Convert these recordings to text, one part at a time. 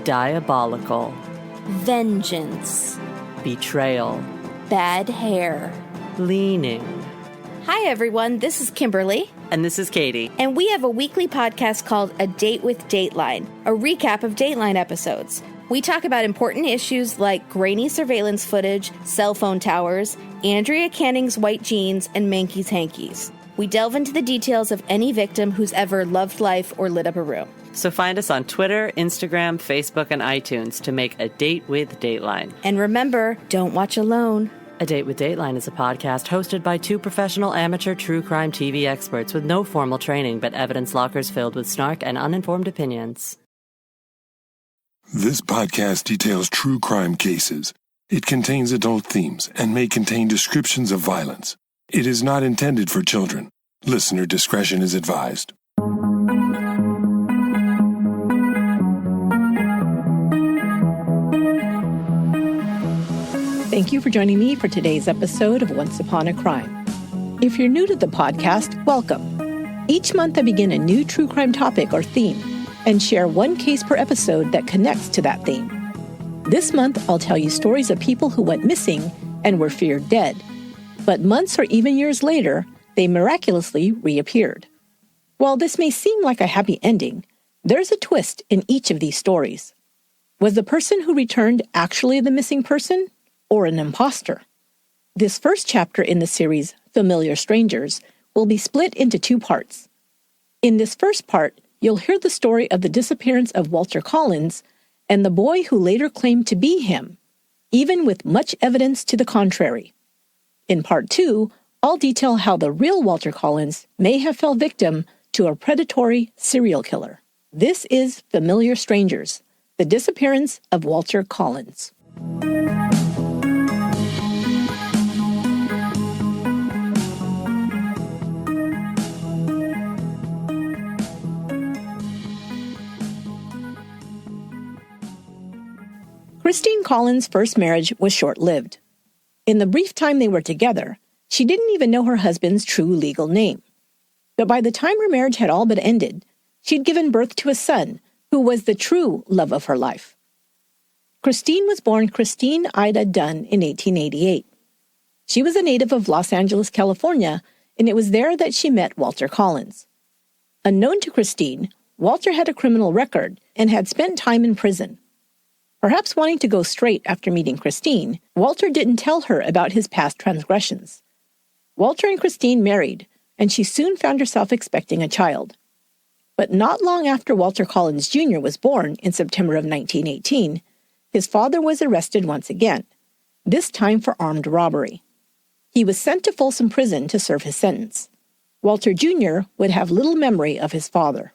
Diabolical. Vengeance. Betrayal. Bad hair. Leaning. Hi, everyone. This is Kimberly. And this is Katie. And we have a weekly podcast called A Date with Dateline, a recap of Dateline episodes. We talk about important issues like grainy surveillance footage, cell phone towers, Andrea Canning's white jeans, and Mankey's hankies. We delve into the details of any victim who's ever loved life or lit up a room. So find us on Twitter, Instagram, Facebook, and iTunes to make A Date with Dateline. And remember, don't watch alone. A Date with Dateline is a podcast hosted by two professional amateur true crime TV experts with no formal training but evidence lockers filled with snark and uninformed opinions. This podcast details true crime cases. It contains adult themes and may contain descriptions of violence. It is not intended for children. Listener discretion is advised. Thank you for joining me for today's episode of Once Upon a Crime. If you're new to the podcast, welcome. Each month I begin a new true crime topic or theme and share one case per episode that connects to that theme. This month, I'll tell you stories of people who went missing and were feared dead. But months or even years later, they miraculously reappeared. While this may seem like a happy ending, there's a twist in each of these stories. Was the person who returned actually the missing person or an imposter? This first chapter in the series, Familiar Strangers, will be split into two parts. In this first part, you'll hear the story of the disappearance of Walter Collins and the boy who later claimed to be him, even with much evidence to the contrary. In part 2, I'll detail how the real Walter Collins may have fell victim to a predatory serial killer. This is Familiar Strangers, the disappearance of Walter Collins. Christine Collins' first marriage was short-lived. In the brief time they were together, she didn't even know her husband's true legal name. But by the time her marriage had all but ended, she'd given birth to a son who was the true love of her life. Christine was born Christine Ida Dunn in 1888. She was a native of Los Angeles, California, and it was there that she met Walter Collins. Unknown to Christine, Walter had a criminal record and had spent time in prison. Perhaps wanting to go straight after meeting Christine, Walter didn't tell her about his past transgressions. Walter and Christine married, and she soon found herself expecting a child. But not long after Walter Collins Jr. was born in September of 1918, his father was arrested once again, this time for armed robbery. He was sent to Folsom Prison to serve his sentence. Walter Jr. would have little memory of his father.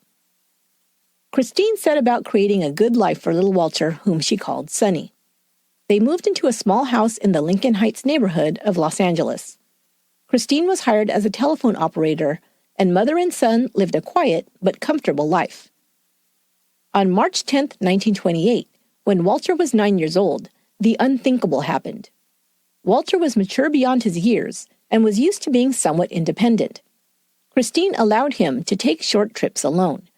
Christine set about creating a good life for little Walter, whom she called Sonny. They moved into a small house in the Lincoln Heights neighborhood of Los Angeles. Christine was hired as a telephone operator, and mother and son lived a quiet but comfortable life. On March 10, 1928, when Walter was 9 years old, the unthinkable happened. Walter was mature beyond his years and was used to being somewhat independent. Christine allowed him to take short trips alone,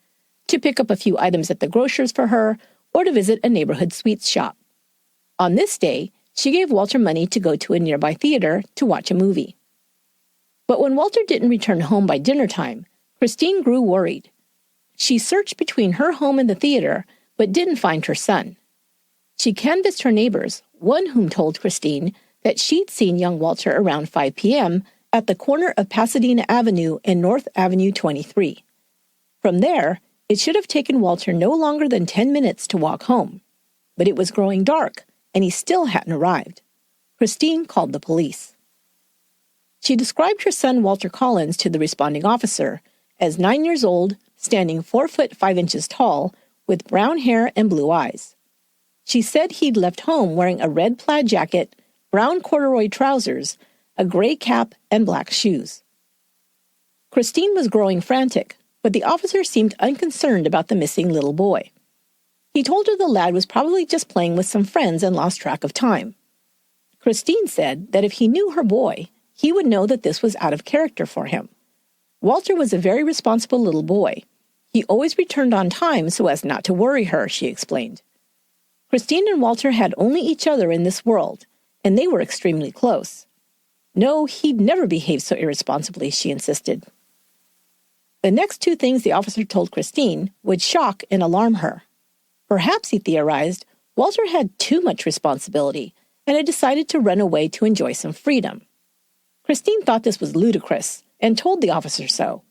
to pick up a few items at the grocer's for her, or to visit a neighborhood sweets shop. On this day, she gave Walter money to go to a nearby theater to watch a movie. But when Walter didn't return home by dinner time, Christine grew worried. She searched between her home and the theater, but didn't find her son. She canvassed her neighbors, one whom told Christine that she'd seen young Walter around 5 p.m. at the corner of Pasadena Avenue and North Avenue 23. From there, it should have taken Walter no longer than 10 minutes to walk home. But it was growing dark, and he still hadn't arrived. Christine called the police. She described her son Walter Collins to the responding officer as 9 years old, standing 4 foot 5 inches tall, with brown hair and blue eyes. She said he'd left home wearing a red plaid jacket, brown corduroy trousers, a gray cap, and black shoes. Christine was growing frantic, but the officer seemed unconcerned about the missing little boy. He told her the lad was probably just playing with some friends and lost track of time. Christine said that if he knew her boy, he would know that this was out of character for him. Walter was a very responsible little boy. He always returned on time so as not to worry her, she explained. Christine and Walter had only each other in this world, and they were extremely close. No, he'd never behaved so irresponsibly, she insisted. The next two things the officer told Christine would shock and alarm her. Perhaps, he theorized, Walter had too much responsibility and had decided to run away to enjoy some freedom. Christine thought this was ludicrous and told the officer so.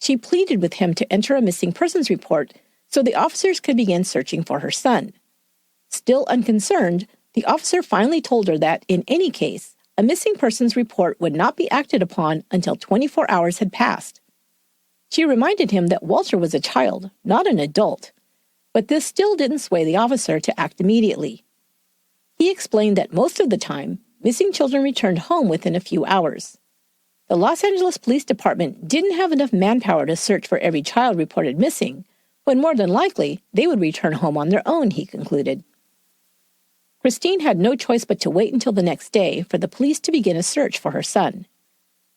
She pleaded with him to enter a missing persons report so the officers could begin searching for her son. Still unconcerned, the officer finally told her that, in any case, a missing persons report would not be acted upon until 24 hours had passed. She reminded him that Walter was a child, not an adult, but this still didn't sway the officer to act immediately. He explained that most of the time, missing children returned home within a few hours. The Los Angeles Police Department didn't have enough manpower to search for every child reported missing, when more than likely they would return home on their own, he concluded. Christine had no choice but to wait until the next day for the police to begin a search for her son.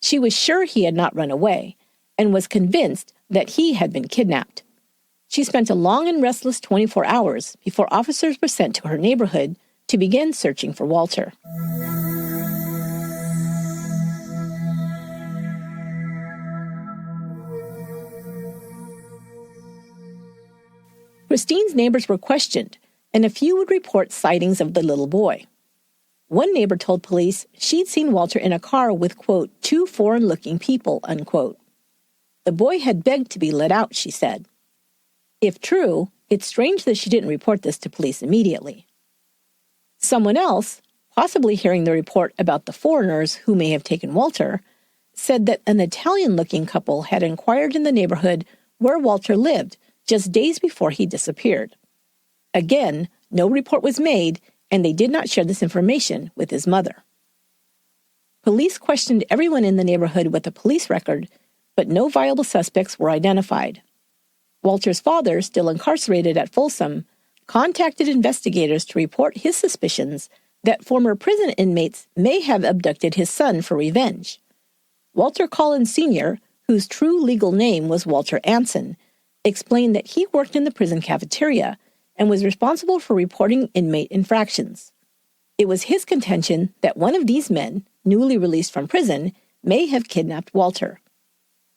She was sure he had not run away, and was convinced that he had been kidnapped. She spent a long and restless 24 hours before officers were sent to her neighborhood to begin searching for Walter. Christine's neighbors were questioned, and a few would report sightings of the little boy. One neighbor told police she'd seen Walter in a car with, quote, two foreign-looking people, unquote. The boy had begged to be let out, she said. If true, it's strange that she didn't report this to police immediately. Someone else, possibly hearing the report about the foreigners who may have taken Walter, said that an Italian-looking couple had inquired in the neighborhood where Walter lived just days before he disappeared. Again, no report was made, and they did not share this information with his mother. Police questioned everyone in the neighborhood with a police record, but no viable suspects were identified. Walter's father, still incarcerated at Folsom, contacted investigators to report his suspicions that former prison inmates may have abducted his son for revenge. Walter Collins Sr., whose true legal name was Walter Anson, explained that he worked in the prison cafeteria and was responsible for reporting inmate infractions. It was his contention that one of these men, newly released from prison, may have kidnapped Walter.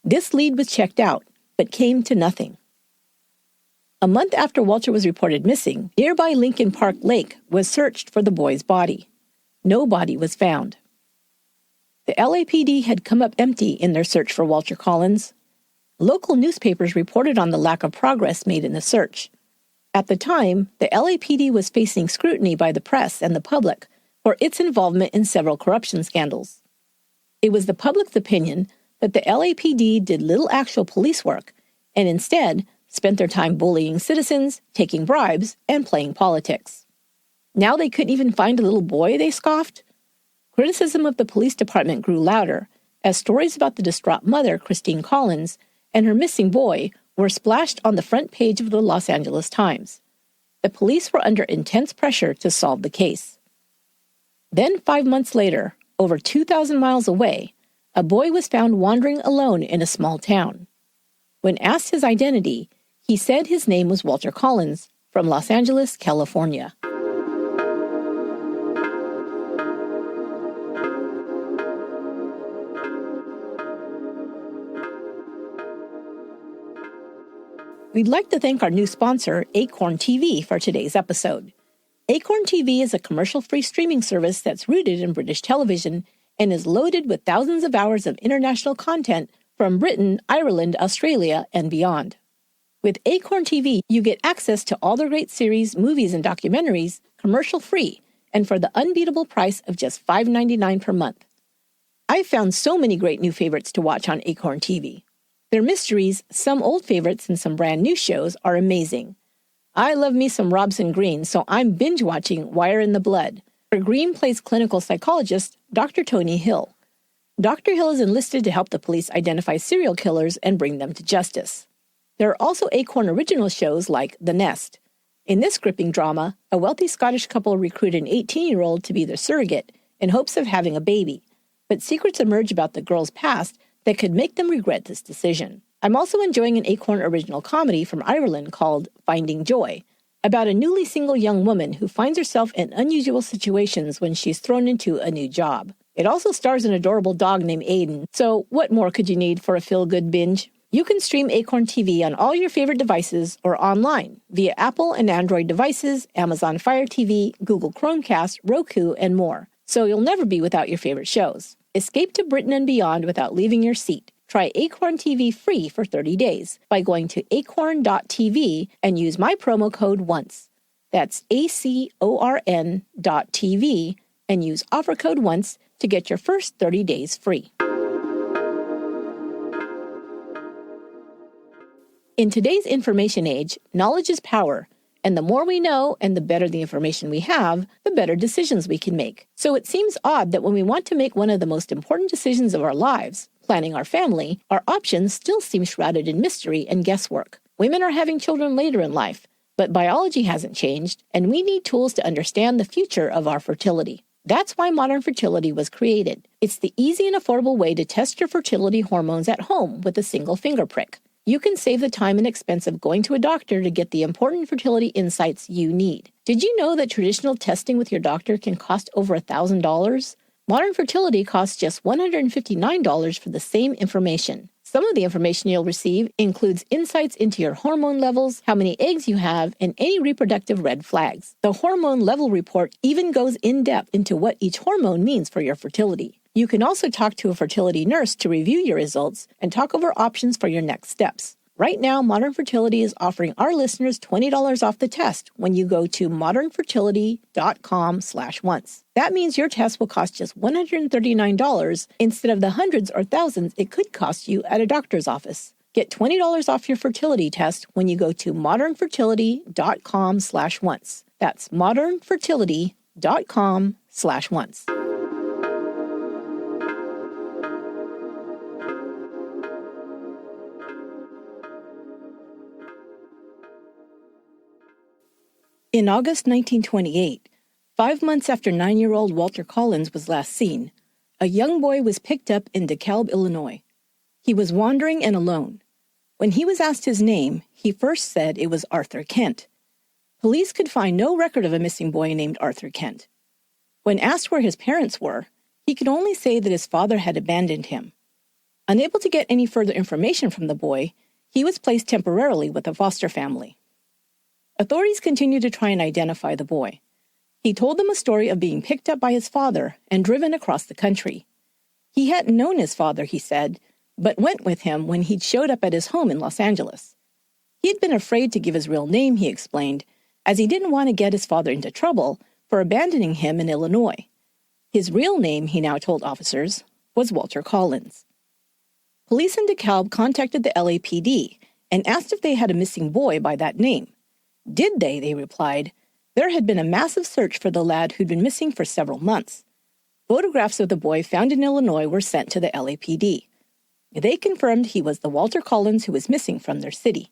This lead was checked out, but came to nothing. A month after Walter was reported missing, nearby Lincoln Park Lake was searched for the boy's body. No body was found. The LAPD had come up empty in their search for Walter Collins. Local newspapers reported on the lack of progress made in the search. At the time, the LAPD was facing scrutiny by the press and the public for its involvement in several corruption scandals. It was the public's opinion that the LAPD did little actual police work and instead spent their time bullying citizens, taking bribes, and playing politics. Now they couldn't even find a little boy, they scoffed. Criticism of the police department grew louder as stories about the distraught mother, Christine Collins, and her missing boy were splashed on the front page of the Los Angeles Times. The police were under intense pressure to solve the case. Then 5 months later, over 2,000 miles away, a boy was found wandering alone in a small town. When asked his identity, he said his name was Walter Collins from Los Angeles, California. We'd like to thank our new sponsor, Acorn TV, for today's episode. Acorn TV is a commercial-free streaming service that's rooted in British television and is loaded with thousands of hours of international content from Britain, Ireland, Australia, and beyond. With Acorn TV, you get access to all the great series, movies, and documentaries commercial-free and for the unbeatable price of just $5.99 per month. I've found so many great new favorites to watch on Acorn TV. Their mysteries, some old favorites, and some brand new shows are amazing. I love me some Robson Green, so I'm binge-watching Wire in the Blood, where Green plays clinical psychologist Dr. Tony Hill. Dr. Hill is enlisted to help the police identify serial killers and bring them to justice. There are also Acorn original shows like The Nest. In this gripping drama, a wealthy Scottish couple recruit an 18-year-old to be their surrogate in hopes of having a baby, but secrets emerge about the girl's past that could make them regret this decision. I'm also enjoying an Acorn original comedy from Ireland called Finding Joy, about a newly single young woman who finds herself in unusual situations when she's thrown into a new job. It also stars an adorable dog named Aiden, so what more could you need for a feel-good binge? You can stream Acorn TV on all your favorite devices or online via Apple and Android devices, Amazon Fire TV, Google Chromecast, Roku, and more. So you'll never be without your favorite shows. Escape to Britain and beyond without leaving your seat. Try Acorn TV free for 30 days by going to acorn.tv and use my promo code ONCE. That's ACORN.TV and use offer code ONCE to get your first 30 days free. In today's information age, knowledge is power, and the more we know and the better the information we have, the better decisions we can make. So it seems odd that when we want to make one of the most important decisions of our lives, planning our family, our options still seem shrouded in mystery and guesswork. Women are having children later in life, but biology hasn't changed, and we need tools to understand the future of our fertility. That's why modern fertility was created. It's the easy and affordable way to test your fertility hormones at home with a single finger prick. You can save the time and expense of going to a doctor to get the important fertility insights you need. Did you know that traditional testing with your doctor can cost over $1,000? Modern fertility costs just $159 for the same information. Some of the information you'll receive includes insights into your hormone levels, how many eggs you have, and any reproductive red flags. The hormone level report even goes in depth into what each hormone means for your fertility. You can also talk to a fertility nurse to review your results and talk over options for your next steps. Right now, Modern Fertility is offering our listeners $20 off the test when you go to modernfertility.com/once. That means your test will cost just $139 instead of the hundreds or thousands it could cost you at a doctor's office. Get $20 off your fertility test when you go to modernfertility.com/once. That's modernfertility.com/once. In August 1928, 5 months after 9-year-old Walter Collins was last seen, a young boy was picked up in DeKalb, Illinois. He was wandering and alone. When he was asked his name, he first said it was Arthur Kent. Police could find no record of a missing boy named Arthur Kent. When asked where his parents were, he could only say that his father had abandoned him. Unable to get any further information from the boy, he was placed temporarily with a foster family. Authorities continued to try and identify the boy. He told them a story of being picked up by his father and driven across the country. He hadn't known his father, he said, but went with him when he'd showed up at his home in Los Angeles. He had been afraid to give his real name, he explained, as he didn't want to get his father into trouble for abandoning him in Illinois. His real name, he now told officers, was Walter Collins. Police in DeKalb contacted the LAPD and asked if they had a missing boy by that name. Did they replied. There had been a massive search for the lad who'd been missing for several months. Photographs of the boy found in Illinois were sent to the LAPD. They confirmed he was the Walter Collins who was missing from their city.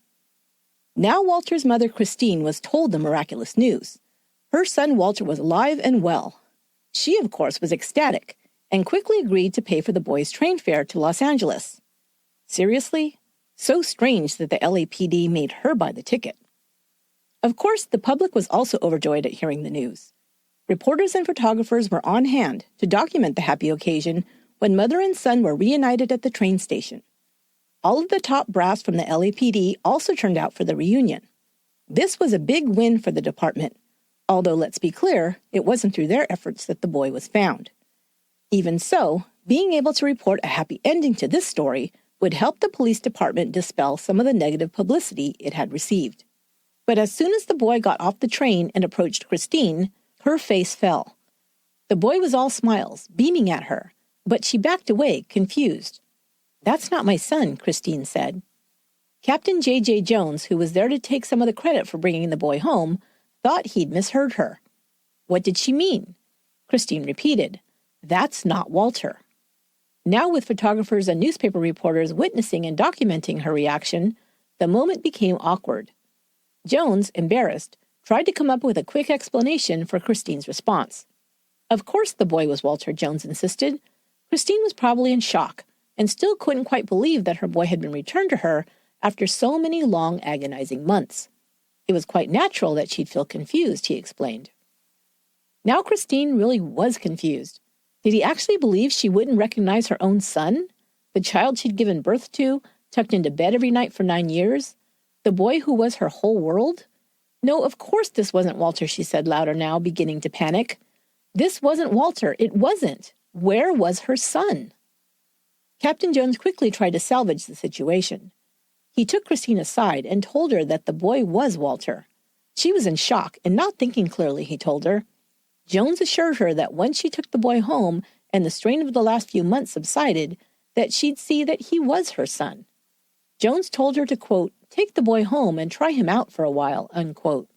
Now Walter's mother, Christine, was told the miraculous news. Her son Walter was alive and well. She, of course, was ecstatic and quickly agreed to pay for the boy's train fare to Los Angeles. Seriously? So strange that the LAPD made her buy the ticket. Of course, the public was also overjoyed at hearing the news. Reporters and photographers were on hand to document the happy occasion when mother and son were reunited at the train station. All of the top brass from the LAPD also turned out for the reunion. This was a big win for the department, although let's be clear, it wasn't through their efforts that the boy was found. Even so, being able to report a happy ending to this story would help the police department dispel some of the negative publicity it had received. But as soon as the boy got off the train and approached Christine, her face fell. The boy was all smiles, beaming at her, but she backed away, confused. "That's not my son," Christine said. Captain J.J. Jones, who was there to take some of the credit for bringing the boy home, thought he'd misheard her. What did she mean? Christine repeated, "That's not Walter." Now, with photographers and newspaper reporters witnessing and documenting her reaction, the moment became awkward. Jones, embarrassed, tried to come up with a quick explanation for Christine's response. Of course the boy was Walter, Jones insisted. Christine was probably in shock and still couldn't quite believe that her boy had been returned to her after so many long, agonizing months. It was quite natural that she'd feel confused, he explained. Now Christine really was confused. Did he actually believe she wouldn't recognize her own son? The child she'd given birth to, tucked into bed every night for 9 years? The boy who was her whole world? No, of course this wasn't Walter, she said louder now, beginning to panic. This wasn't Walter. It wasn't. Where was her son? Captain Jones quickly tried to salvage the situation. He took Christine aside and told her that the boy was Walter. She was in shock and not thinking clearly, he told her. Jones assured her that once she took the boy home and the strain of the last few months subsided, that she'd see that he was her son. Jones told her to, quote, take the boy home and try him out for a while, unquote.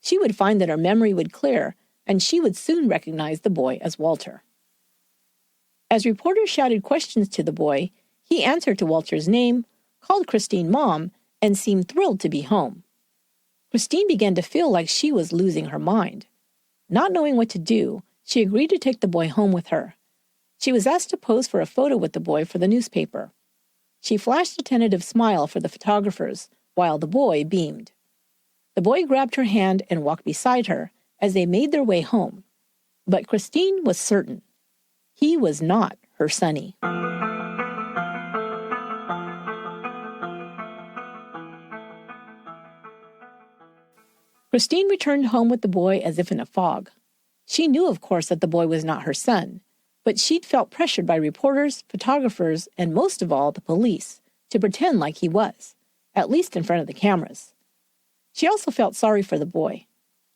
She would find that her memory would clear, and she would soon recognize the boy as Walter. As reporters shouted questions to the boy, he answered to Walter's name, called Christine Mom, and seemed thrilled to be home. Christine began to feel like she was losing her mind. Not knowing what to do, she agreed to take the boy home with her. She was asked to pose for a photo with the boy for the newspaper. She flashed a tentative smile for the photographers, while the boy beamed. The boy grabbed her hand and walked beside her as they made their way home. But Christine was certain. He was not her sonny. Christine returned home with the boy as if in a fog. She knew, of course, that the boy was not her son, but she'd felt pressured by reporters, photographers, and most of all, the police, to pretend like he was, at least in front of the cameras. She also felt sorry for the boy.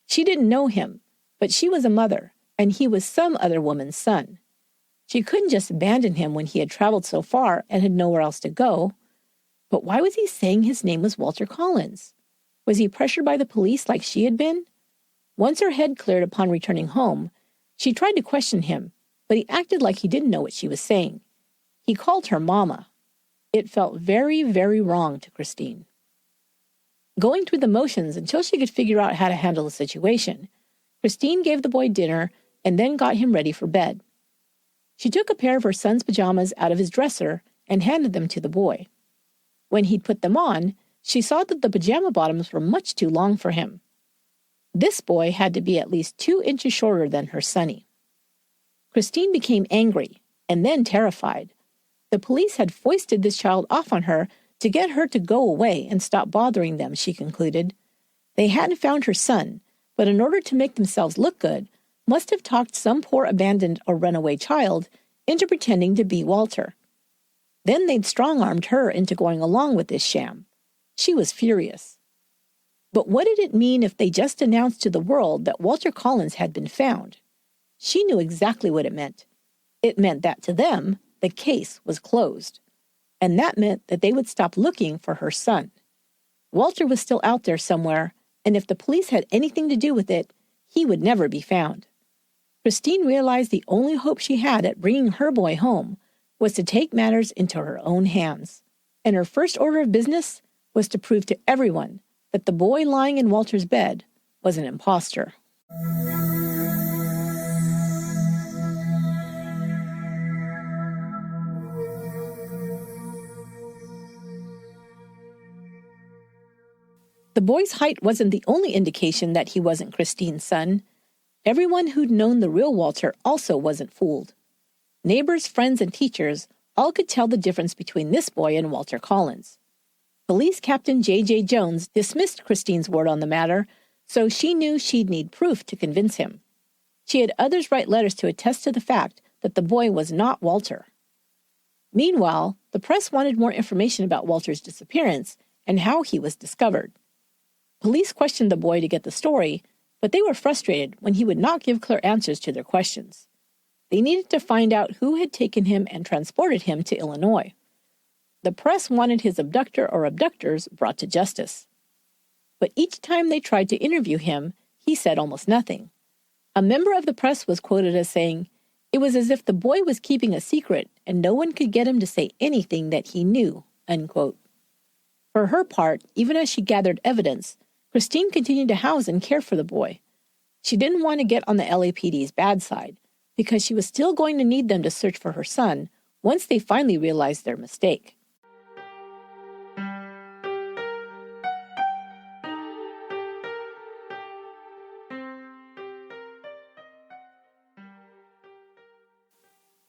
She didn't know him, but she was a mother, and he was some other woman's son. She couldn't just abandon him when he had traveled so far and had nowhere else to go. But why was he saying his name was Walter Collins? Was he pressured by the police like she had been? Once her head cleared upon returning home, she tried to question him, but he acted like he didn't know what she was saying. He called her Mama. It felt very, very wrong to Christine. Going through the motions until she could figure out how to handle the situation, Christine gave the boy dinner and then got him ready for bed. She took a pair of her son's pajamas out of his dresser and handed them to the boy. When he'd put them on, she saw that the pajama bottoms were much too long for him. This boy had to be at least 2 inches shorter than her sonny. Christine became angry and then terrified. The police had foisted this child off on her to get her to go away and stop bothering them, she concluded. They hadn't found her son, but in order to make themselves look good, must have talked some poor abandoned or runaway child into pretending to be Walter. Then they'd strong-armed her into going along with this sham. She was furious. But what did it mean if they just announced to the world that Walter Collins had been found? She knew exactly what it meant. It meant that to them, the case was closed. And that meant that they would stop looking for her son. Walter was still out there somewhere, and if the police had anything to do with it, he would never be found. Christine realized the only hope she had at bringing her boy home was to take matters into her own hands. And her first order of business was to prove to everyone that the boy lying in Walter's bed was an imposter. The boy's height wasn't the only indication that he wasn't Christine's son. Everyone who'd known the real Walter also wasn't fooled. Neighbors, friends, and teachers all could tell the difference between this boy and Walter Collins. Police Captain J.J. Jones dismissed Christine's word on the matter, so she knew she'd need proof to convince him. She had others write letters to attest to the fact that the boy was not Walter. Meanwhile, the press wanted more information about Walter's disappearance and how he was discovered. Police questioned the boy to get the story, but they were frustrated when he would not give clear answers to their questions. They needed to find out who had taken him and transported him to Illinois. The press wanted his abductor or abductors brought to justice. But each time they tried to interview him, he said almost nothing. A member of the press was quoted as saying, "It was as if the boy was keeping a secret and no one could get him to say anything that he knew," unquote. For her part, even as she gathered evidence, Christine continued to house and care for the boy. She didn't want to get on the LAPD's bad side, because she was still going to need them to search for her son once they finally realized their mistake.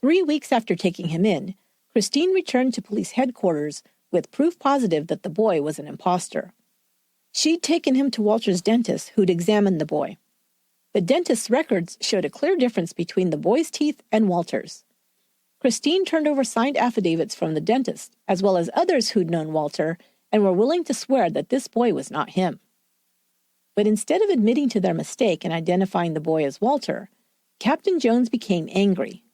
3 weeks after taking him in, Christine returned to police headquarters with proof positive that the boy was an imposter. She'd taken him to Walter's dentist, who'd examined the boy. The dentist's records showed a clear difference between the boy's teeth and Walter's. Christine turned over signed affidavits from the dentist, as well as others who'd known Walter and were willing to swear that this boy was not him. But instead of admitting to their mistake and identifying the boy as Walter, Captain Jones became angry.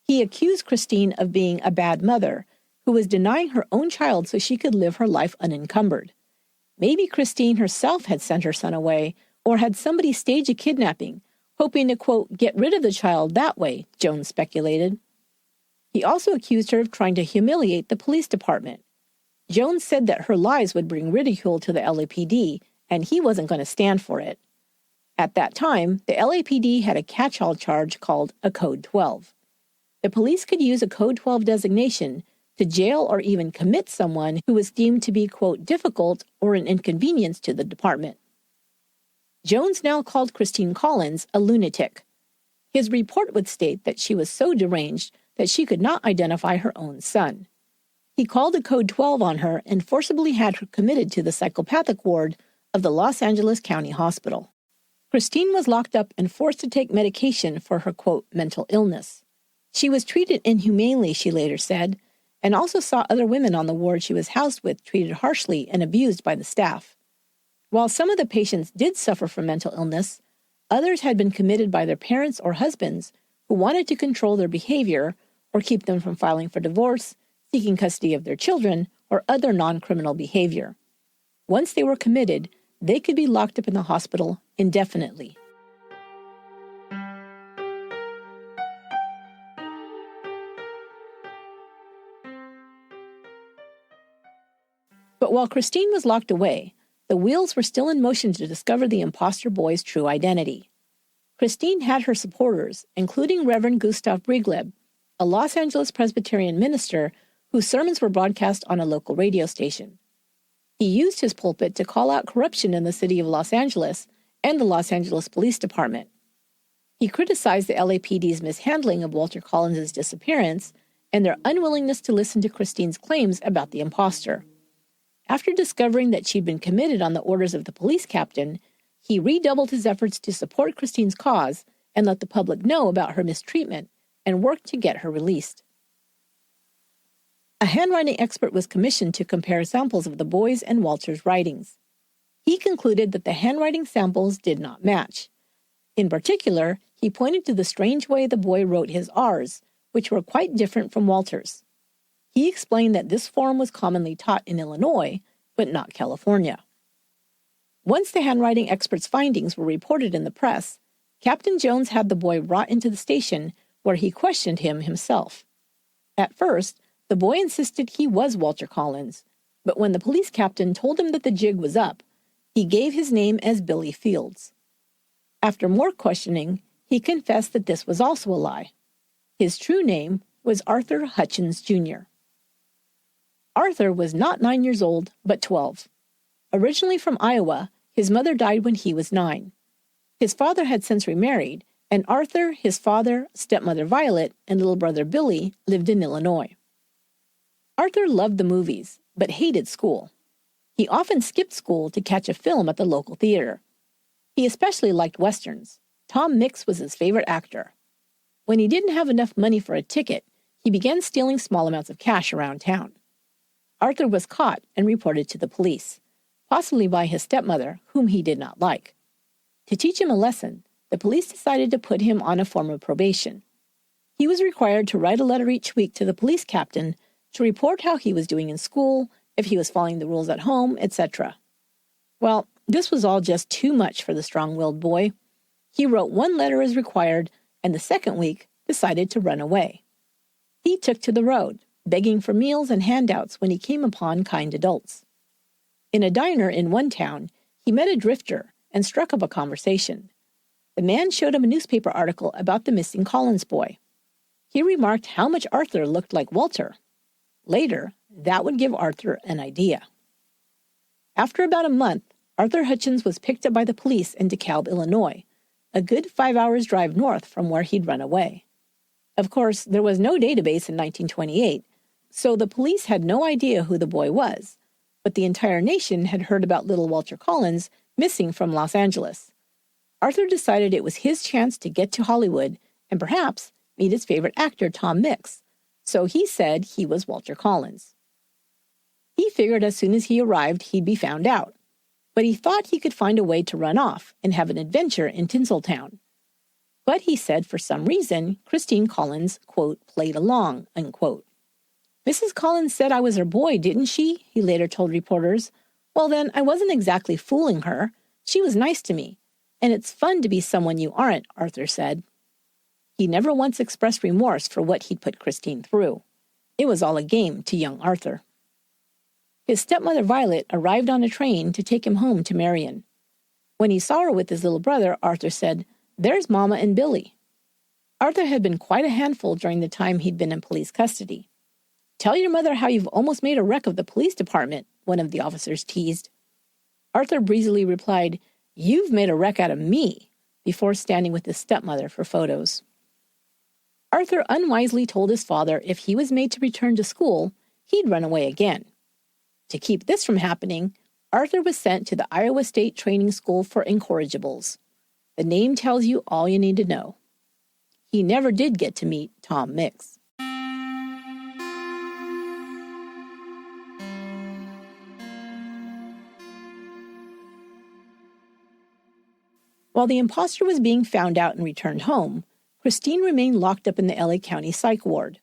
He accused Christine of being a bad mother who was denying her own child so she could live her life unencumbered. Maybe Christine herself had sent her son away, or had somebody stage a kidnapping, hoping to, quote, get rid of the child that way, Jones speculated. He also accused her of trying to humiliate the police department. Jones said that her lies would bring ridicule to the LAPD, and he wasn't going to stand for it. At that time, the LAPD had a catch-all charge called a Code 12. The police could use a Code 12 designation to jail or even commit someone who was deemed to be, quote, difficult or an inconvenience to the department. Jones now called Christine Collins a lunatic. His report would state that she was so deranged that she could not identify her own son. He called a Code 12 on her and forcibly had her committed to the psychopathic ward of the Los Angeles County Hospital. Christine was locked up and forced to take medication for her, quote, mental illness. She was treated inhumanely, she later said, and also saw other women on the ward she was housed with treated harshly and abused by the staff. While some of the patients did suffer from mental illness, others had been committed by their parents or husbands who wanted to control their behavior or keep them from filing for divorce, seeking custody of their children, or other non-criminal behavior. Once they were committed, they could be locked up in the hospital indefinitely. But while Christine was locked away, the wheels were still in motion to discover the imposter boy's true identity. Christine had her supporters, including Reverend Gustav Brigleb, a Los Angeles Presbyterian minister whose sermons were broadcast on a local radio station. He used his pulpit to call out corruption in the city of Los Angeles and the Los Angeles Police Department. He criticized the LAPD's mishandling of Walter Collins' disappearance and their unwillingness to listen to Christine's claims about the imposter. After discovering that she'd been committed on the orders of the police captain, he redoubled his efforts to support Christine's cause and let the public know about her mistreatment and worked to get her released. A handwriting expert was commissioned to compare samples of the boy's and Walter's writings. He concluded that the handwriting samples did not match. In particular, he pointed to the strange way the boy wrote his R's, which were quite different from Walter's. He explained that this form was commonly taught in Illinois, but not California. Once the handwriting expert's findings were reported in the press, Captain Jones had the boy brought into the station where he questioned him himself. At first, the boy insisted he was Walter Collins, but when the police captain told him that the jig was up, he gave his name as Billy Fields. After more questioning, he confessed that this was also a lie. His true name was Arthur Hutchins, Jr. Arthur was not 9 years old, but 12. Originally from Iowa, his mother died when he was 9. His father had since remarried, and Arthur, his father, stepmother Violet, and little brother Billy lived in Illinois. Arthur loved the movies, but hated school. He often skipped school to catch a film at the local theater. He especially liked westerns. Tom Mix was his favorite actor. When he didn't have enough money for a ticket, he began stealing small amounts of cash around town. Arthur was caught and reported to the police, possibly by his stepmother, whom he did not like. To teach him a lesson, the police decided to put him on a form of probation. He was required to write a letter each week to the police captain to report how he was doing in school, if he was following the rules at home, etc. Well, this was all just too much for the strong-willed boy. He wrote one letter as required, and the second week decided to run away. He took to the road, begging for meals and handouts when he came upon kind adults. In a diner in one town, he met a drifter and struck up a conversation. The man showed him a newspaper article about the missing Collins boy. He remarked how much Arthur looked like Walter. Later, that would give Arthur an idea. After about a month, Arthur Hutchins was picked up by the police in DeKalb, Illinois, a good 5 hours drive north from where he'd run away. Of course, there was no database in 1928, so the police had no idea who the boy was, but the entire nation had heard about little Walter Collins missing from Los Angeles. Arthur decided it was his chance to get to Hollywood and perhaps meet his favorite actor, Tom Mix, so he said he was Walter Collins. He figured as soon as he arrived he'd be found out, but he thought he could find a way to run off and have an adventure in Tinseltown. But he said for some reason, Christine Collins, quote, played along, unquote. Mrs. Collins said I was her boy, didn't she? He later told reporters. Well, then, I wasn't exactly fooling her. She was nice to me. And it's fun to be someone you aren't, Arthur said. He never once expressed remorse for what he'd put Christine through. It was all a game to young Arthur. His stepmother Violet arrived on a train to take him home to Marion. When he saw her with his little brother, Arthur said, "There's Mama and Billy." Arthur had been quite a handful during the time he'd been in police custody. "Tell your mother how you've almost made a wreck of the police department," one of the officers teased. Arthur breezily replied, "You've made a wreck out of me," before standing with his stepmother for photos. Arthur unwisely told his father if he was made to return to school, he'd run away again. To keep this from happening, Arthur was sent to the Iowa State Training School for Incorrigibles. The name tells you all you need to know. He never did get to meet Tom Mix. While the imposter was being found out and returned home, Christine remained locked up in the LA County Psych Ward.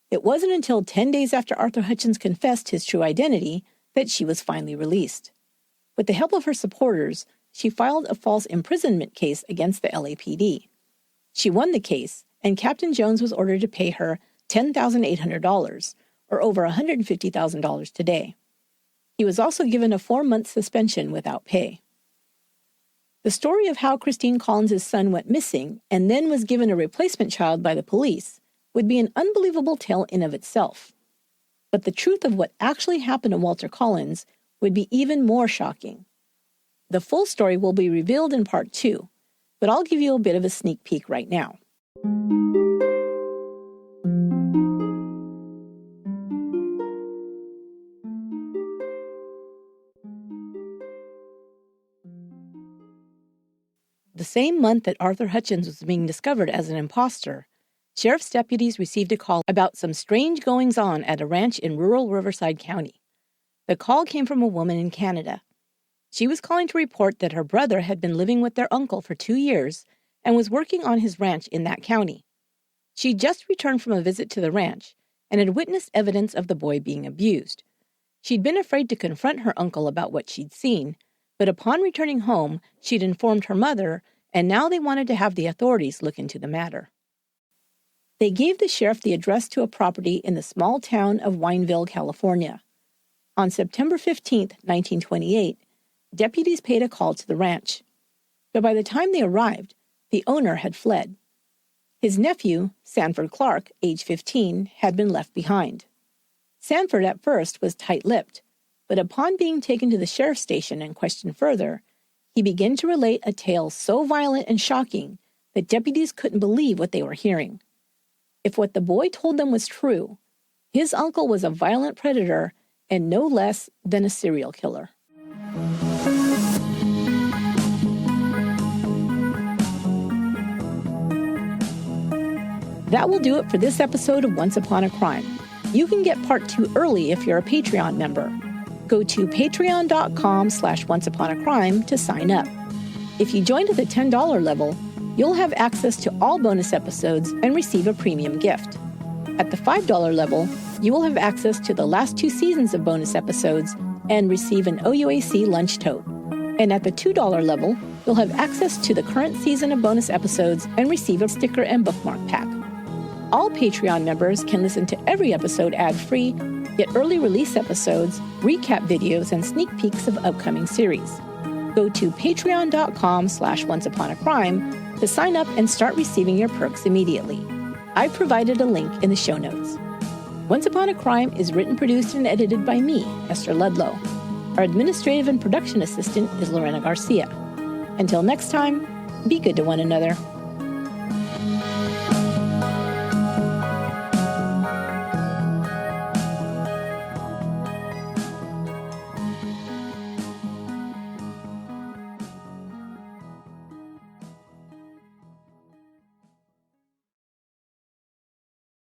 It wasn't until 10 days after Arthur Hutchins confessed his true identity that she was finally released. With the help of her supporters, she filed a false imprisonment case against the LAPD. She won the case, and Captain Jones was ordered to pay her $10,800, or over $150,000 today. He was also given a 4-month suspension without pay. The story of how Christine Collins' son went missing and then was given a replacement child by the police would be an unbelievable tale in of itself. But the truth of what actually happened to Walter Collins would be even more shocking. The full story will be revealed in part 2, but I'll give you a bit of a sneak peek right now. The same month that Arthur Hutchins was being discovered as an imposter, sheriff's deputies received a call about some strange goings-on at a ranch in rural Riverside County. The call came from a woman in Canada. She was calling to report that her brother had been living with their uncle for 2 years and was working on his ranch in that county. She just returned from a visit to the ranch and had witnessed evidence of the boy being abused. She'd been afraid to confront her uncle about what she'd seen, but upon returning home, she'd informed her mother, and now they wanted to have the authorities look into the matter. They gave the sheriff the address to a property in the small town of Wineville, California. On September 15, 1928, deputies paid a call to the ranch. But by the time they arrived, the owner had fled. His nephew, Sanford Clark, age 15, had been left behind. Sanford at first was tight-lipped, but upon being taken to the sheriff's station and questioned further, he began to relate a tale so violent and shocking that deputies couldn't believe what they were hearing. If what the boy told them was true, his uncle was a violent predator and no less than a serial killer. That will do it for this episode of Once Upon a Crime. You can get part 2 early if you're a Patreon member. Go to patreon.com/onceuponacrime to sign up. If you join at the $10 level, you'll have access to all bonus episodes and receive a premium gift. At the $5 level, you will have access to the last 2 seasons of bonus episodes and receive an OUAC lunch tote. And at the $2 level, you'll have access to the current season of bonus episodes and receive a sticker and bookmark pack. All Patreon members can listen to every episode ad-free, get early release episodes, recap videos, and sneak peeks of upcoming series. Go to patreon.com/onceuponacrime to sign up and start receiving your perks immediately. I've provided a link in the show notes. Once Upon a Crime is written, produced, and edited by me, Esther Ludlow. Our administrative and production assistant is Lorena Garcia. Until next time, be good to one another.